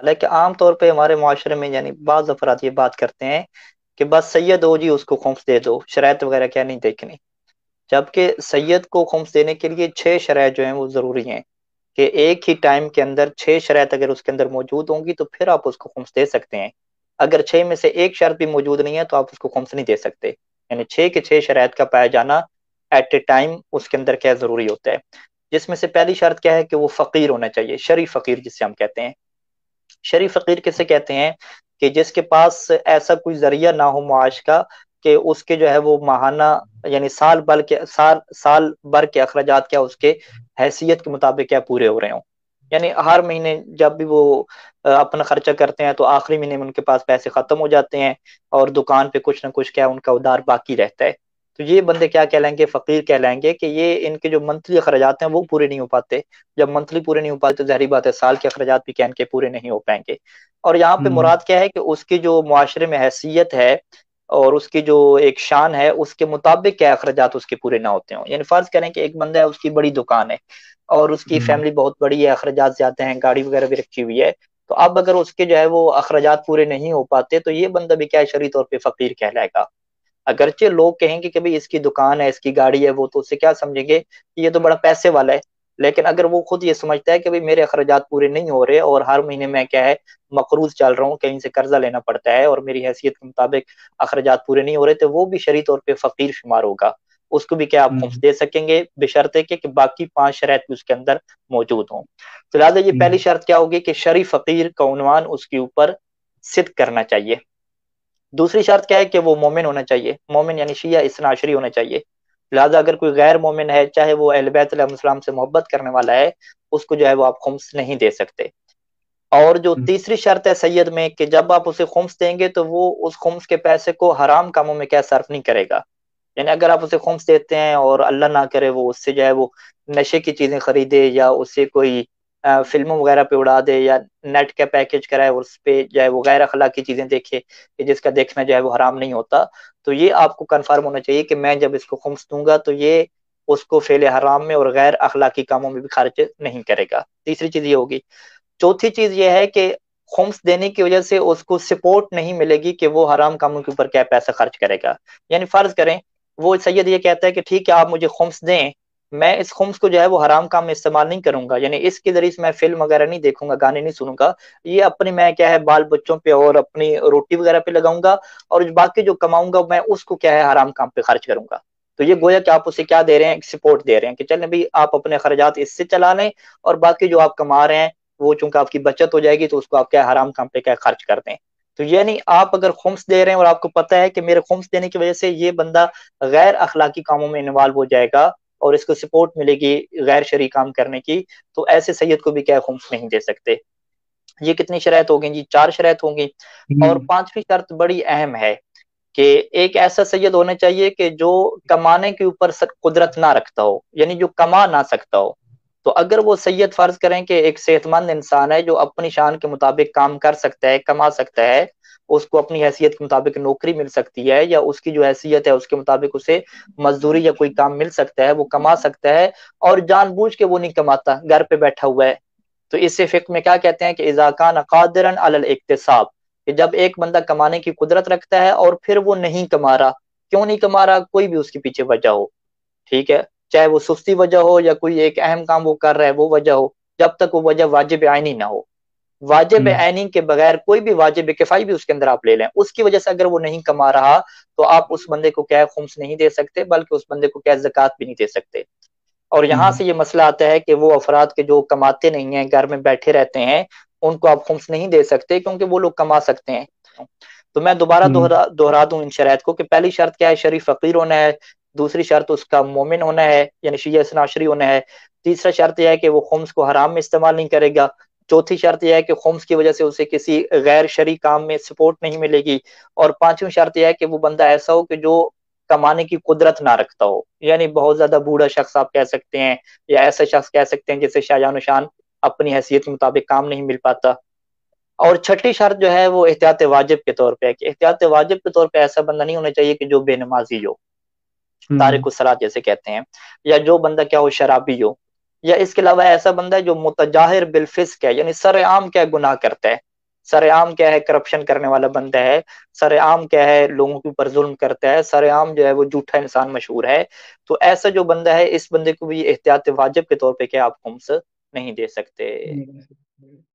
हालांकि आम तौर पे हमारे माशरे में यानी बाज अफराद ये बात करते हैं कि बस सैयद हो जी उसको खुम्स दे दो, शरायत वगैरह क्या नहीं देखनी। जबकि सैयद को खुम्स देने के लिए 6 शरायत जो हैं वो जरूरी हैं, कि एक ही टाइम के अंदर 6 शरायत अगर उसके अंदर मौजूद होंगी तो फिर आप उसको खुम्स दे सकते हैं। अगर 6 में से एक शर्त भी मौजूद नहीं है तो आप उसको खुम्स नहीं दे सकते। यानी 6 के 6 शरायत का पाया जाना एट ए टाइम उसके अंदर क्या जरूरी होता है। जिसमें से पहली शर्त क्या है कि वो फकीर होना चाहिए, शरी फकीर जिसे हम कहते हैं। शरीफ फकीर किसे कहते हैं? कि जिसके पास ऐसा कोई जरिया ना हो मुआश का, कि उसके जो है वो माहाना यानी साल भर के अखराजात क्या उसके हैसियत के मुताबिक क्या पूरे हो रहे हो। यानी हर महीने जब भी वो अपना खर्चा करते हैं तो आखिरी महीने में उनके पास पैसे खत्म हो जाते हैं और दुकान पे कुछ ना कुछ क्या उनका उधार बाकी रहता है। तो ये बंदे क्या कहलाएंगे? फकीर कहलाएंगे, कि ये इनके जो मंथली अखराजात हैं वो पूरे नहीं हो पाते। जब मंथली पूरे नहीं हो पाते तो जाहिर बात है साल के अखराजात भी क्या इनके पूरे नहीं हो पाएंगे। और यहाँ पे हम्म। मुराद क्या है? कि उसकी जो मुआशरे में हैसियत है और उसकी जो एक शान है उसके मुताबिक क्या अखराजात उसके पूरे ना होते हो। यानी फर्ज करें कि एक बंदा है, उसकी बड़ी दुकान है और उसकी हम्म। फैमिली बहुत बड़ी है, अखराजात ज्यादा हैं, गाड़ी वगैरह भी रखी हुई है। तो अब अगर उसके जो है वो अखराजात पूरे नहीं हो पाते तो ये बंदा भी क्या है, शरई तौर पे फकीर कहलाएगा। अगरचे लोग कहेंगे कि भाई इसकी दुकान है, इसकी गाड़ी है, वो तो उससे क्या समझेंगे कि ये तो बड़ा पैसे वाला है। लेकिन अगर वो खुद ये समझता है कि भाई मेरे अखराजात पूरे नहीं हो रहे और हर महीने मैं क्या है मकरूज चल रहा हूँ, कहीं से कर्जा लेना पड़ता है और मेरी हैसियत के मुताबिक अखराजात पूरे नहीं हो रहे, तो वो भी शरई तौर पे फकीर शुमार होगा। उसको भी क्या आप खुम्स हम्म। दे सकेंगे, बशर्ते कि बाकी 5 शराइत भी उसके अंदर मौजूद हों। तो लिहाजा ये पहली हम्म। शर्त क्या होगी कि शरी फकीर का उन्वान उसके ऊपर सिद्ध करना चाहिए। दूसरी शर्त क्या है? कि वो मोमिन होना चाहिए, मोमिन यानी शिया इस्ना अशरी होना चाहिए। लिहाजा अगर कोई गैर मोमिन है, चाहे वो अहले बैत अलैहिस्सलाम से मोहब्बत करने वाला है, उसको जो है वो आप खुम्स नहीं दे सकते। और जो हम्म। तीसरी शर्त है सैयद में, कि जब आप उसे खुम्स देंगे तो वो उस खुम्स के पैसे को हराम कामों में क्या सर्फ नहीं करेगा। यानी अगर आप उसे खुम्स देते हैं और अल्लाह ना करे वो उससे जो है वो नशे की चीजें खरीदे या उससे कोई फिल्मों वगैरह पे उड़ा दे या नेट का पैकेज कराए और उस पे जो है वो गैर अखलाकी चीजें देखे, कि जिसका देखना जो है वो हराम नहीं होता, तो ये आपको कंफर्म होना चाहिए कि मैं जब इसको खुम्स दूंगा तो ये उसको फेले हराम में और गैर अखलाकी कामों में भी खर्च नहीं करेगा। तीसरी चीज ये होगी। चौथी चीज ये है कि खुम्स देने की वजह से उसको सपोर्ट नहीं मिलेगी कि वो हराम कामों के ऊपर क्या पैसा खर्च करेगा। यानी फर्ज करें वो सैयद ये कहता है कि ठीक है आप मुझे खुम्स दें, मैं इस खुम्स को जो है वो हराम काम में इस्तेमाल नहीं करूंगा, यानी इसके जरिए से मैं फिल्म वगैरह नहीं देखूंगा, गाने नहीं सुनूंगा, ये अपनी मैं क्या है बाल बच्चों पे और अपनी रोटी वगैरह पे लगाऊंगा और बाकी जो कमाऊंगा मैं उसको क्या है हराम काम पे खर्च करूंगा। तो ये गोया कि आप उसे क्या दे रहे हैं? सपोर्ट दे रहे हैं कि चलें भाई आप अपने खर्चात इससे चला लें और बाकी जो आप कमा रहे हैं वो चूंकि आपकी बचत हो जाएगी तो उसको आप क्या हराम काम पे क्या खर्च कर दें। तो ये नहीं, आप अगर खुम्स दे रहे हैं और आपको पता है कि मेरे खुम्स देने की वजह से ये बंदा गैर अखलाकी कामों में इन्वॉल्व हो जाएगा और इसको सपोर्ट मिलेगी गैर शरी काम करने की, तो ऐसे सैयद को भी क्या खुम्स नहीं दे सकते। ये कितनी शरायत होगी जी? 4 शरायत होंगी। और हम्म। पांचवी शर्त बड़ी अहम है कि एक ऐसा सैयद होना चाहिए कि जो कमाने के ऊपर कुदरत ना रखता हो, यानी जो कमा ना सकता हो। तो अगर वो सैयद फर्ज करें कि एक सेहतमंद इंसान है जो अपनी शान के मुताबिक काम कर सकता है, कमा सकता है, उसको अपनी हैसियत के मुताबिक नौकरी मिल सकती है या उसकी जो हैसियत है उसके मुताबिक उसे मजदूरी या कोई काम मिल सकता है, वो कमा सकता है और जानबूझ के वो नहीं कमाता, घर पे बैठा हुआ है। तो इससे फिक्र में क्या कहते हैं कि इज़ा कान कादिरन अलल इक्तिसाब, कि जब एक बंदा कमाने की कुदरत रखता है और फिर वो नहीं कमा रहा। क्यों नहीं कमा रहा? कोई भी उसके पीछे वजह हो, ठीक है, चाहे वो सुस्ती वजह हो या कोई एक अहम काम वो कर रहा है वो वजह हो, जब तक वो वजह वाजिब आईनी ना हो। वाजिब हम्म। आईनी के बगैर कोई भी वाजिब किफाई भी उसके अंदर आप ले लें, उसकी वजह से अगर वो नहीं कमा रहा तो आप उस बंदे को क्या खुम्स नहीं दे सकते, बल्कि उस बंदे को क्या ज़कात भी नहीं दे सकते। और यहाँ हम्म। से ये मसला आता है कि वो अफराद के जो कमाते नहीं हैं, घर में बैठे रहते हैं, उनको आप खुम्स नहीं दे सकते क्योंकि वो लोग कमा सकते हैं। तो मैं दोबारा हम्म। दोहरा दोहरा दूं इन शराइत को, कि पहली शर्त क्या है? शरीफ फकीर होना है। दूसरी शर्त उसका मोमिन होना है यानी शिया सनाशरी होना है। तीसरा शर्त यह है कि वो खुम्स को हराम में इस्तेमाल नहीं करेगा। चौथी शर्त यह है कि खुम्स की वजह से उसे किसी गैर शरी काम में सपोर्ट नहीं मिलेगी। और पांचवी शर्त यह है कि वो बंदा ऐसा हो कि जो कमाने की कुदरत ना रखता हो, यानी बहुत ज्यादा बूढ़ा शख्स आप कह सकते हैं या ऐसा शख्स कह सकते हैं जैसे शाहजहां शान, अपनी हैसियत के मुताबिक काम नहीं मिल पाता। और छठी शर्त जो है वो एहतियात वाजिब के तौर पे है, कि एहतियात वाजिब के तौर पे ऐसा बंदा नहीं होना चाहिए कि जो बेनमाजी हो, हम्म। तारिक सलात जैसे कहते हैं, या जो बंदा क्या हो शराबी हो, या इसके अलावा ऐसा बंदा है जो मुतजाहिर बिल फिस्क है, यानी सरेआम क्या गुनाह करता है। सरेआम क्या है करप्शन करने वाला बंदा है, सरेआम क्या है लोगों के ऊपर जुल्म करता है, सरेआम जो है वो झूठा इंसान मशहूर है। तो ऐसा जो बंदा है, इस बंदे को भी एहतियात वाजिब के तौर पे क्या आप खुम्स नहीं दे सकते। नहीं कर सकते।